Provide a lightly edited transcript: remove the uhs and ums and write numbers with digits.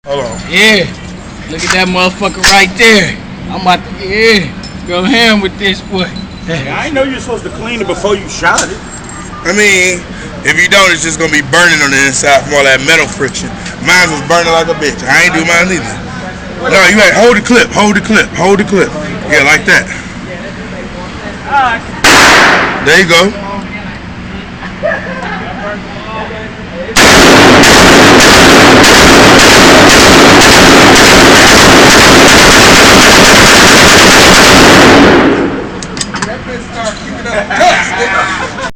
Hold on. Yeah. Look at that motherfucker right there. I'm about to, go ham with this boy. Yeah, I know you're supposed to clean it before you shot it. I mean, if you don't, it's just gonna be burning on the inside from all that metal friction. Mine was burning like a bitch. I ain't do mine either. No, you ain't. Hold the clip. Hold the clip. Hold the clip. Yeah, like that. There you go.